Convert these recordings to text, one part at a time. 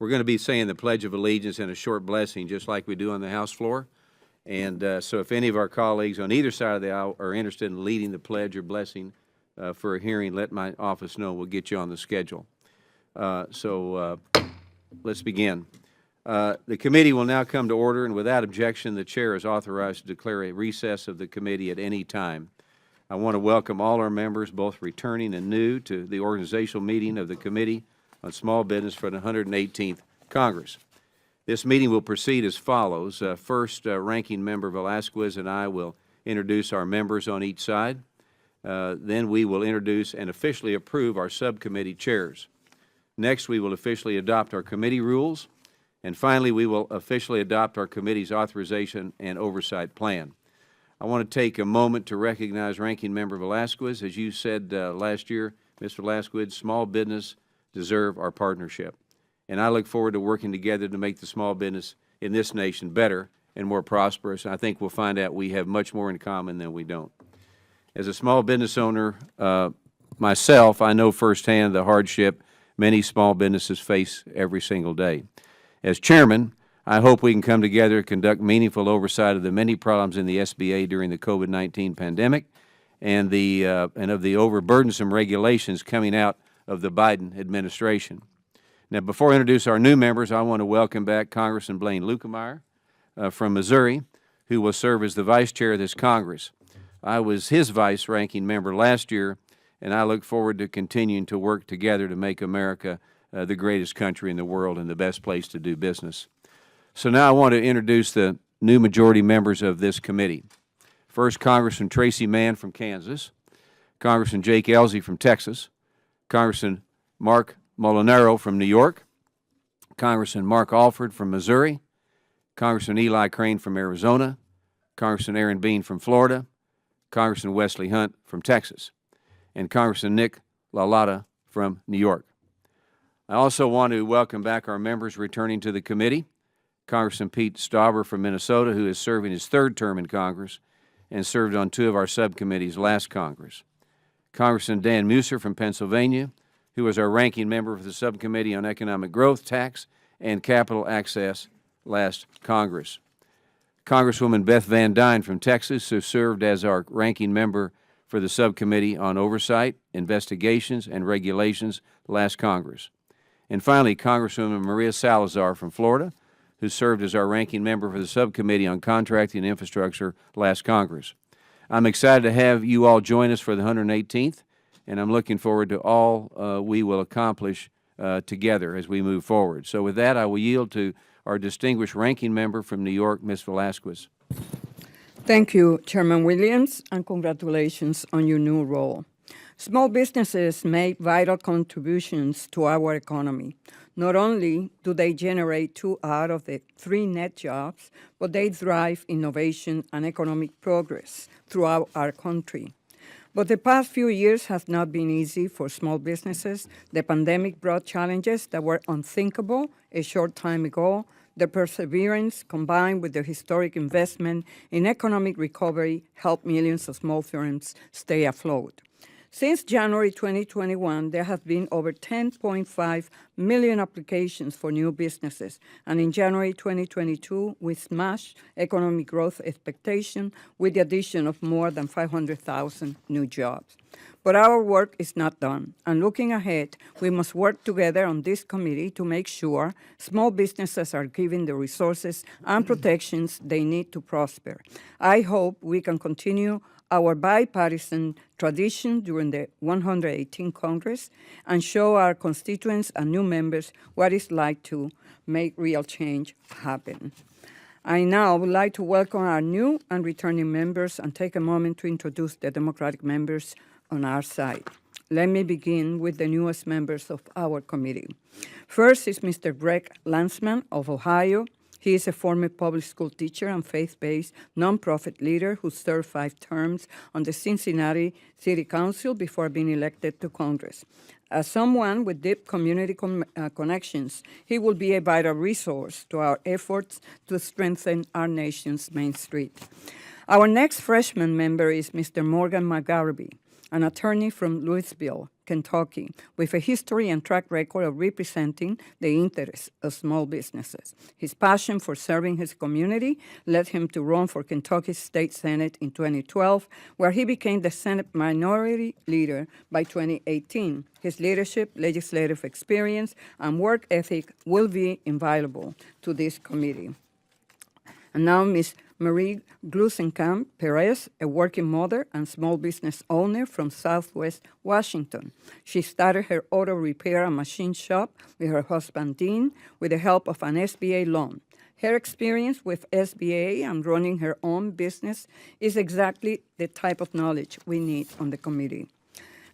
We're going to be saying the Pledge of Allegiance and a short blessing, just like we do on the House floor. And so if any of our colleagues on either side of the aisle are interested in leading the pledge or blessing for a hearing, let my office know. We'll get you on the schedule. Let's begin. The committee will now come to order, and without objection, the chair is authorized to declare a recess of the committee at any time. I want to welcome all our members, both returning and new, to the organizational meeting of the Committee on Small Business for the 118th Congress. This meeting will proceed as follows. First, Ranking Member Velasquez and I will introduce our members on each side. Then we will introduce and officially approve our subcommittee chairs. Next, we will officially adopt our committee rules. And finally, we will officially adopt our committee's authorization and oversight plan. I want to take a moment to recognize Ranking Member Velasquez. As you said last year, Ms. Velasquez, small business deserve our partnership. And I look forward to working together to make the small business in this nation better and more prosperous. I think we'll find out we have much more in common than we don't. As a small business owner myself, I know firsthand the hardship many small businesses face every single day. As chairman, I hope we can come together to conduct meaningful oversight of the many problems in the SBA during the COVID-19 pandemic and of the overburdensome regulations coming out of the Biden administration. Now, before I introduce our new members, I want to welcome back Congressman Blaine Lukemeyer from Missouri, who will serve as the Vice Chair of this Congress. I was his Vice Ranking Member last year, and I look forward to continuing to work together to make America the greatest country in the world and the best place to do business. So now I want to introduce the new majority members of this committee. First, Congressman Tracy Mann from Kansas, Congressman Jake Ellzey from Texas, Congressman Mark Molinaro from New York, Congressman Mark Alford from Missouri, Congressman Eli Crane from Arizona, Congressman Aaron Bean from Florida, Congressman Wesley Hunt from Texas, and Congressman Nick LaLotta from New York. I also want to welcome back our members returning to the committee, Congressman Pete Stauber from Minnesota, who is serving his third term in Congress and served on two of our subcommittees last Congress, Congressman Dan Musser from Pennsylvania, who was our ranking member for the Subcommittee on Economic Growth, Tax, and Capital Access last Congress, Congresswoman Beth Van Dyne from Texas, who served as our ranking member for the Subcommittee on Oversight, Investigations, and Regulations last Congress. And finally, Congresswoman Maria Salazar from Florida, who served as our ranking member for the Subcommittee on Contracting and Infrastructure last Congress. I'm excited to have you all join us for the 118th, and I'm looking forward to all we will accomplish together as we move forward. So with that, I will yield to our distinguished ranking member from New York, Ms. Velasquez. Thank you, Chairman Williams, and congratulations on your new role. Small businesses make vital contributions to our economy. Not only do they generate 2 out of the 3 net jobs, but they drive innovation and economic progress throughout our country. But the past few years have not been easy for small businesses. The pandemic brought challenges that were unthinkable a short time ago. The perseverance, combined with the historic investment in economic recovery, helped millions of small firms stay afloat. Since January 2021, there have been over 10.5 million applications for new businesses, and in January 2022, we smashed economic growth expectation with the addition of more than 500,000 new jobs. But our work is not done, and looking ahead, we must work together on this committee to make sure small businesses are given the resources and protections they need to prosper. I hope we can continue our bipartisan tradition during the 118th Congress and show our constituents and new members what it's like to make real change happen. I now would like to welcome our new and returning members and take a moment to introduce the Democratic members on our side. Let me begin with the newest members of our committee. First is Mr. Greg Landsman of Ohio. He is a former public school teacher and faith-based nonprofit leader who served 5 terms on the Cincinnati City Council before being elected to Congress. As someone with deep community connections, he will be a vital resource to our efforts to strengthen our nation's Main Street. Our next freshman member is Mr. Morgan McGarvey. an attorney from Louisville, Kentucky, with a history and track record of representing the interests of small businesses. His passion for serving his community led him to run for Kentucky State Senate in 2012, where he became the Senate Minority Leader by 2018. His leadership, legislative experience, and work ethic will be invaluable to this committee. And now, Ms. Marie Glusenkamp Perez, a working mother and small business owner from Southwest Washington. She started her auto repair and machine shop with her husband, Dean, with the help of an SBA loan. Her experience with SBA and running her own business is exactly the type of knowledge we need on the committee.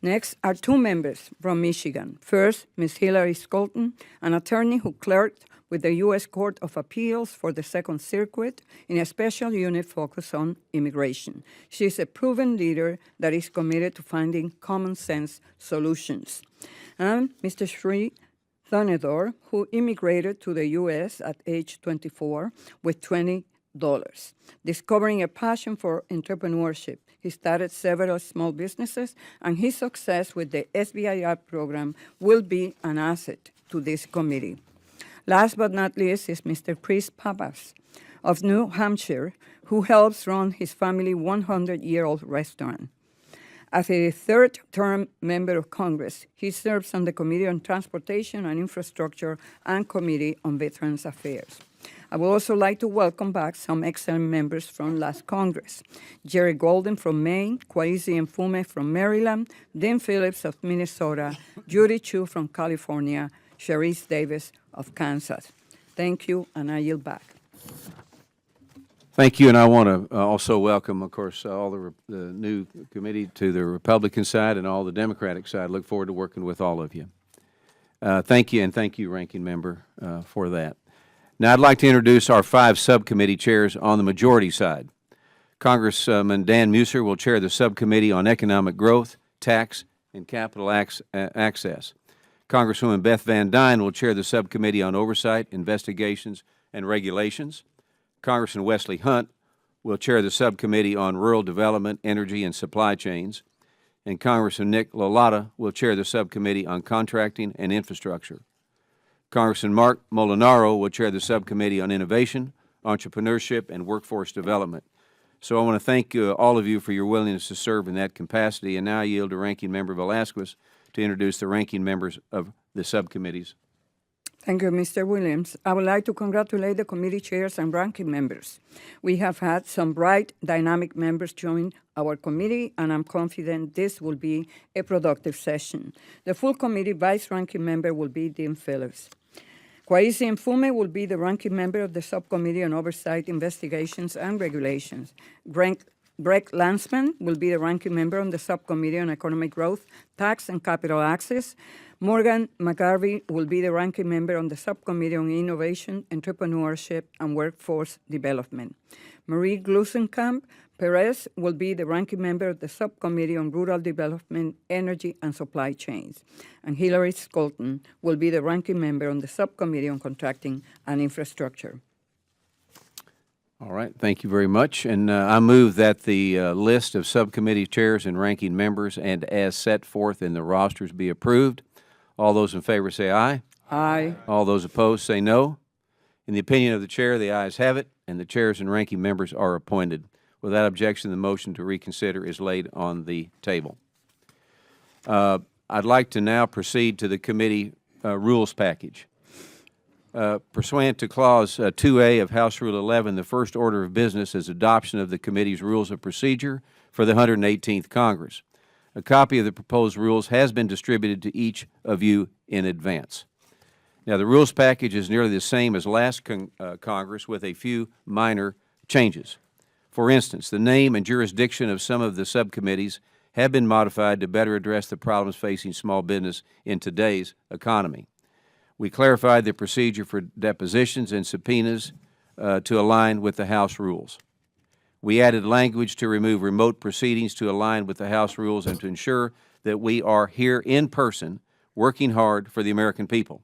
Next are two members from Michigan. First, Ms. Hillary Skolton, an attorney who clerked with the U.S. Court of Appeals for the Second Circuit in a special unit focused on immigration. She is a proven leader that is committed to finding common sense solutions. And Mr. Sri Thonedor, who immigrated to the U.S. at age 24 with $20, discovering a passion for entrepreneurship. He started several small businesses, and his success with the SBIR program will be an asset to this committee. Last but not least is Mr. Chris Papas of New Hampshire, who helps run his family 100-year-old restaurant. As a third-term member of Congress, he serves on the Committee on Transportation and Infrastructure and Committee on Veterans Affairs. I would also like to welcome back some excellent members from last Congress: Jerry Golden from Maine, Kwesi Mfume from Maryland, Dean Phillips of Minnesota, Judy Chu from California, Sharice Davis of Kansas. Thank you, and I yield back. Thank you, and I want to also welcome, of course, all the new committee to the Republican side and all the Democratic side. Look forward to working with all of you. Thank you, and thank you, Ranking Member, for that. Now, I'd like to introduce our 5 subcommittee chairs on the majority side. Congressman Dan Musser will chair the Subcommittee on Economic Growth, Tax, and Capital Access. Congresswoman Beth Van Dyne will chair the Subcommittee on Oversight, Investigations, and Regulations. Congressman Wesley Hunt will chair the Subcommittee on Rural Development, Energy, and Supply Chains. And Congressman Nick Lolata will chair the Subcommittee on Contracting and Infrastructure. Congressman Mark Molinaro will chair the Subcommittee on Innovation, Entrepreneurship, and Workforce Development. So I want to thank all of you for your willingness to serve in that capacity, and now I yield to Ranking Member Velasquez to introduce the ranking members of the subcommittees. Thank you, Mr. Williams. I would like to congratulate the committee chairs and ranking members. We have had some bright, dynamic members join our committee, and I'm confident this will be a productive session. The full committee vice-ranking member will be Dean Phillips. Kwesi Mfume will be the ranking member of the Subcommittee on Oversight, Investigations, and Regulations. Brett Landsman will be the ranking member on the Subcommittee on Economic Growth, Tax, and Capital Access. Morgan McGarvey will be the ranking member on the Subcommittee on Innovation, Entrepreneurship, and Workforce Development. Marie Glusenkamp Perez will be the ranking member of the Subcommittee on Rural Development, Energy, and Supply Chains. And Hillary Skolton will be the ranking member on the Subcommittee on Contracting and Infrastructure. All right, thank you very much. And I move that the list of subcommittee chairs and ranking members and as set forth in the rosters be approved. All those in favor say aye. Aye. All those opposed say no. In the opinion of the chair, the ayes have it, and the chairs and ranking members are appointed. Without objection, the motion to reconsider is laid on the table. I'd like to now proceed to the committee rules package. Pursuant to Clause 2A of House Rule 11, the first order of business is adoption of the committee's rules of procedure for the 118th Congress. A copy of the proposed rules has been distributed to each of you in advance. Now, the rules package is nearly the same as last Congress with a few minor changes. For instance, the name and jurisdiction of some of the subcommittees have been modified to better address the problems facing small business in today's economy. We clarified the procedure for depositions and subpoenas to align with the House rules. We added language to remove remote proceedings to align with the House rules and to ensure that we are here in person working hard for the American people.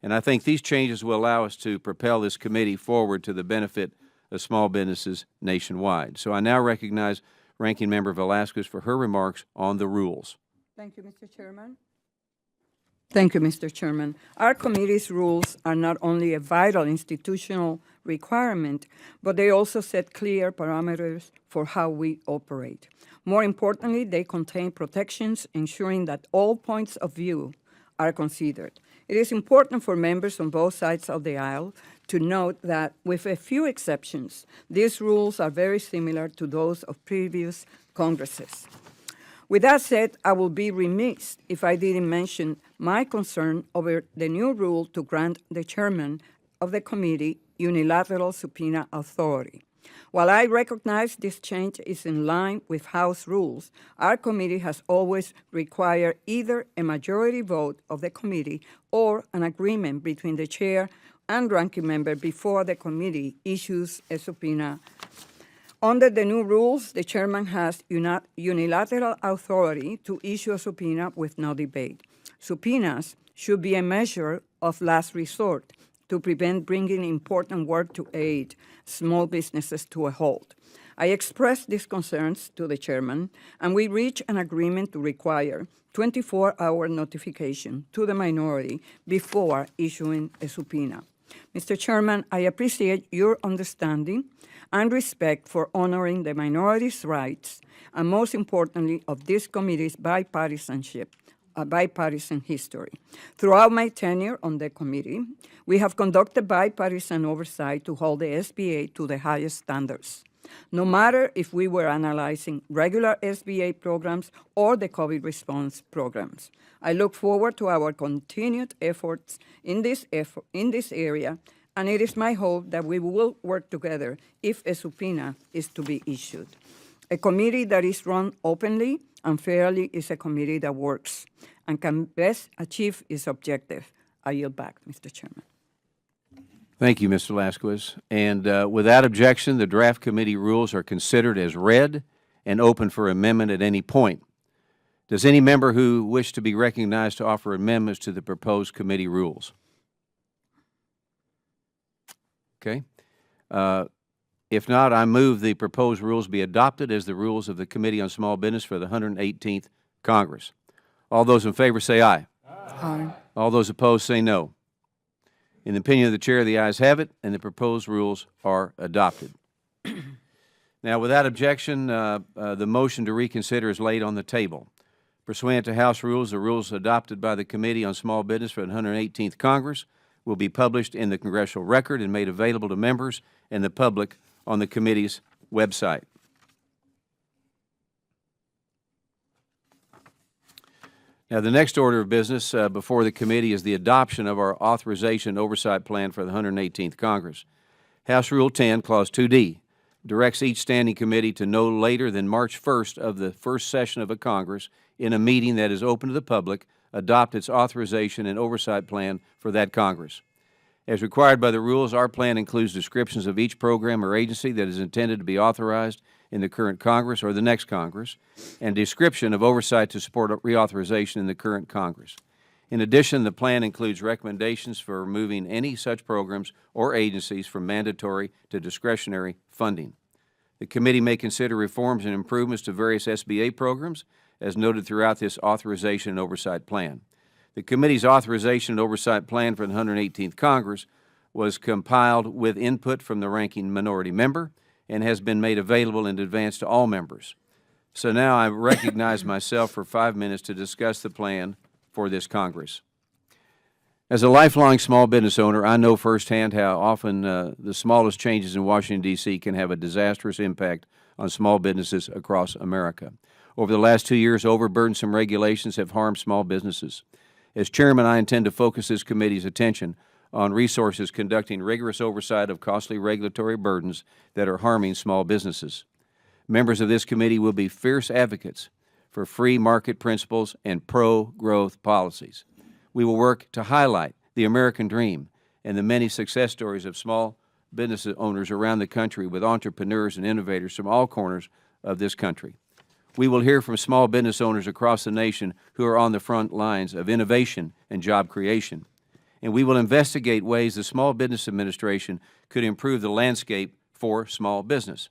And I think these changes will allow us to propel this committee forward to the benefit of small businesses nationwide. So I now recognize Ranking Member Velasquez for her remarks on the rules. Thank you, Mr. Chairman. Thank you, Mr. Chairman. Our committee's rules are not only a vital institutional requirement, but they also set clear parameters for how we operate. More importantly, they contain protections ensuring that all points of view are considered. It is important for members on both sides of the aisle to note that, with a few exceptions, these rules are very similar to those of previous Congresses. With that said, I will be remiss if I didn't mention my concern over the new rule to grant the chairman of the committee unilateral subpoena authority. While I recognize this change is in line with House rules, our committee has always required either a majority vote of the committee or an agreement between the chair and ranking member before the committee issues a subpoena. Under the new rules, the chairman has unilateral authority to issue a subpoena with no debate. Subpoenas should be a measure of last resort to prevent bringing important work to aid small businesses to a halt. I expressed these concerns to the chairman, and we reached an agreement to require 24-hour notification to the minority before issuing a subpoena. Mr. Chairman, I appreciate your understanding and respect for honoring the minority's rights, and most importantly, of this committee's bipartisan history. Throughout my tenure on the committee, we have conducted bipartisan oversight to hold the SBA to the highest standards, no matter if we were analyzing regular SBA programs or the COVID response programs. I look forward to our continued efforts in this area, and it is my hope that we will work together if a subpoena is to be issued. A committee that is run openly and fairly is a committee that works and can best achieve its objective. I yield back, Mr. Chairman. Thank you, Mr. Velasquez. And without objection, the draft committee rules are considered as read and open for amendment at any point. Does any member who wishes to be recognized to offer amendments to the proposed committee rules? Okay. If not, I move the proposed rules be adopted as the rules of the Committee on Small Business for the 118th Congress. All those in favor say aye. Aye. All those opposed say no. In the opinion of the chair, the ayes have it, and the proposed rules are adopted. Now, without objection, the motion to reconsider is laid on the table. Pursuant to House rules, the rules adopted by the Committee on Small Business for the 118th Congress will be published in the Congressional Record and made available to members and the public on the committee's website. Now, the next order of business before the committee is the adoption of our authorization and oversight plan for the 118th Congress. House Rule 10, Clause 2D, directs each standing committee to no later than March 1st of the first session of a Congress in a meeting that is open to the public, adopt its authorization and oversight plan for that Congress. As required by the rules, our plan includes descriptions of each program or agency that is intended to be authorized in the current Congress or the next Congress, and description of oversight to support reauthorization in the current Congress. In addition, the plan includes recommendations for removing any such programs or agencies from mandatory to discretionary funding. The committee may consider reforms and improvements to various SBA programs, as noted throughout this authorization and oversight plan. The committee's authorization and oversight plan for the 118th Congress was compiled with input from the ranking minority member and has been made available in advance to all members. So now I recognize myself for 5 minutes to discuss the plan for this Congress. As a lifelong small business owner, I know firsthand how often the smallest changes in Washington, D.C. can have a disastrous impact on small businesses across America. Over the last 2 years, overburdensome regulations have harmed small businesses. As chairman, I intend to focus this committee's attention on resources conducting rigorous oversight of costly regulatory burdens that are harming small businesses. Members of this committee will be fierce advocates for free market principles and pro-growth policies. We will work to highlight the American dream and the many success stories of small business owners around the country with entrepreneurs and innovators from all corners of this country. We will hear from small business owners across the nation who are on the front lines of innovation and job creation. And we will investigate ways the Small Business Administration could improve the landscape for small business.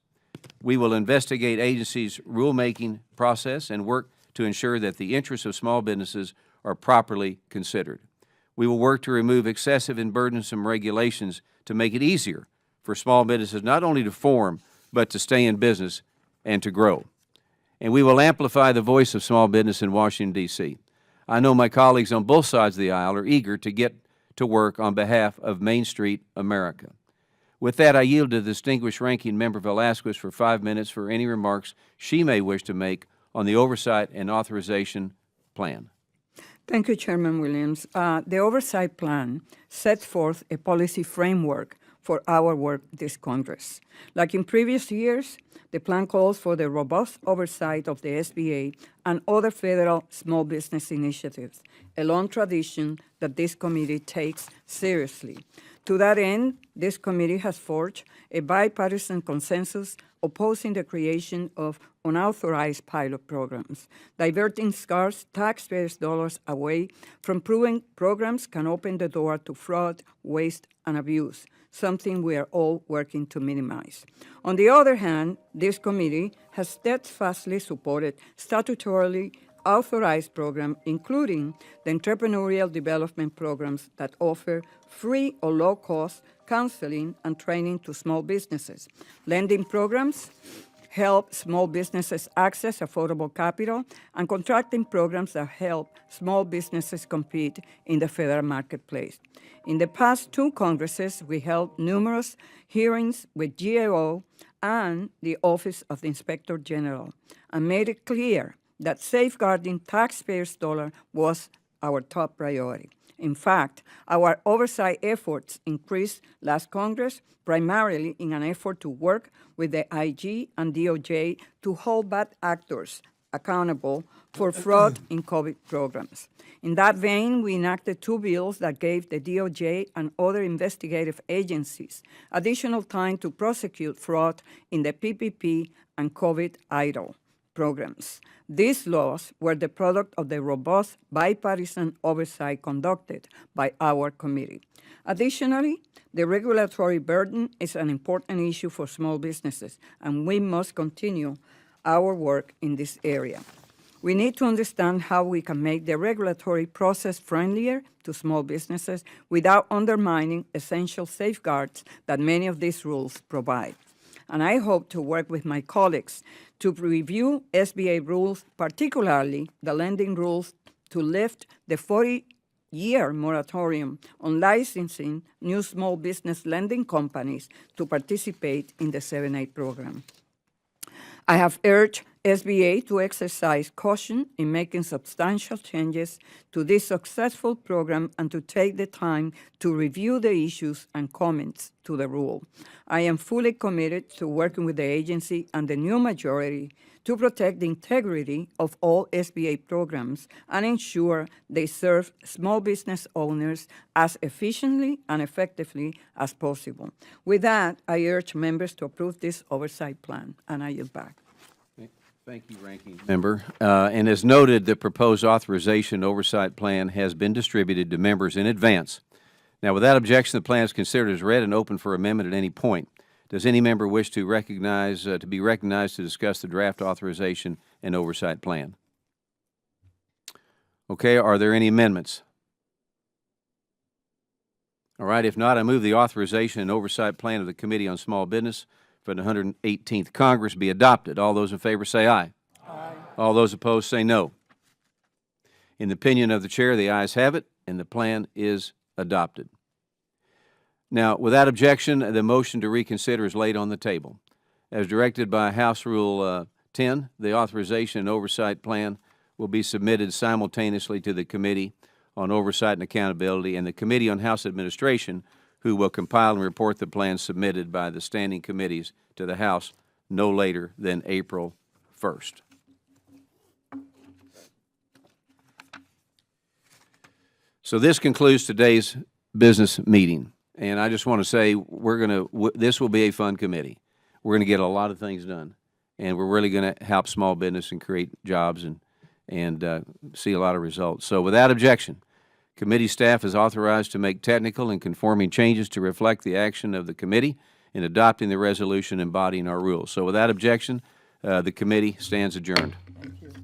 We will investigate agencies' rulemaking process and work to ensure that the interests of small businesses are properly considered. We will work to remove excessive and burdensome regulations to make it easier for small businesses not only to form, but to stay in business and to grow. And we will amplify the voice of small business in Washington, D.C. I know my colleagues on both sides of the aisle are eager to get to work on behalf of Main Street America. With that, I yield to the distinguished ranking member Velasquez for 5 minutes for any remarks she may wish to make on the Oversight and Authorization Plan. Thank you, Chairman Williams. The Oversight Plan sets forth a policy framework for our work this Congress. Like in previous years, the plan calls for the robust oversight of the SBA and other federal small business initiatives, a long tradition that this committee takes seriously. To that end, this committee has forged a bipartisan consensus opposing the creation of unauthorized pilot programs. Diverting scarce taxpayers' dollars away from proven programs can open the door to fraud, waste, and abuse, something we are all working to minimize. On the other hand, this committee has steadfastly supported statutorily authorized programs, including the entrepreneurial development programs that offer free or low-cost counseling and training to small businesses. Lending programs help small businesses access affordable capital, and contracting programs that help small businesses compete in the federal marketplace. In the past 2 Congresses, we held numerous hearings with GAO and the Office of the Inspector General and made it clear that safeguarding taxpayers' dollars was our top priority. In fact, our oversight efforts increased last Congress, primarily in an effort to work with the IG and DOJ to hold bad actors accountable for fraud in COVID programs. In that vein, we enacted 2 bills that gave the DOJ and other investigative agencies additional time to prosecute fraud in the PPP and COVID EIDL programs. These laws were the product of the robust bipartisan oversight conducted by our committee. Additionally, the regulatory burden is an important issue for small businesses, and we must continue our work in this area. We need to understand how we can make the regulatory process friendlier to small businesses without undermining essential safeguards that many of these rules provide. And I hope to work with my colleagues to review SBA rules, particularly the lending rules, to lift the 40-year moratorium on licensing new small business lending companies to participate in the 7(a) program. I have urged SBA to exercise caution in making substantial changes to this successful program and to take the time to review the issues and comments to the rule. I am fully committed to working with the agency and the new majority to protect the integrity of all SBA programs and ensure they serve small business owners as efficiently and effectively as possible. With that, I urge members to approve this oversight plan, and I yield back. Thank you, Ranking Member. And as noted, the proposed authorization oversight plan has been distributed to members in advance. Now, without objection, the plan is considered as read and open for amendment at any point. Does any member wish to be recognized to discuss the draft authorization and oversight plan? Okay, are there any amendments? All right, if not, I move the authorization and oversight plan of the Committee on Small Business for the 118th Congress be adopted. All those in favor say aye. Aye. All those opposed say no. In the opinion of the chair, the ayes have it, and the plan is adopted. Now, without objection, the motion to reconsider is laid on the table. As directed by House Rule 10, the authorization and oversight plan will be submitted simultaneously to the Committee on Oversight and Accountability and the Committee on House Administration, who will compile and report the plans submitted by the standing committees to the House no later than April 1st. So this concludes today's business meeting. And I just want to say this will be a fun committee. We're going to get a lot of things done. And we're really going to help small business and create jobs and see a lot of results. So without objection, committee staff is authorized to make technical and conforming changes to reflect the action of the committee in adopting the resolution embodying our rules. So without objection, the committee stands adjourned.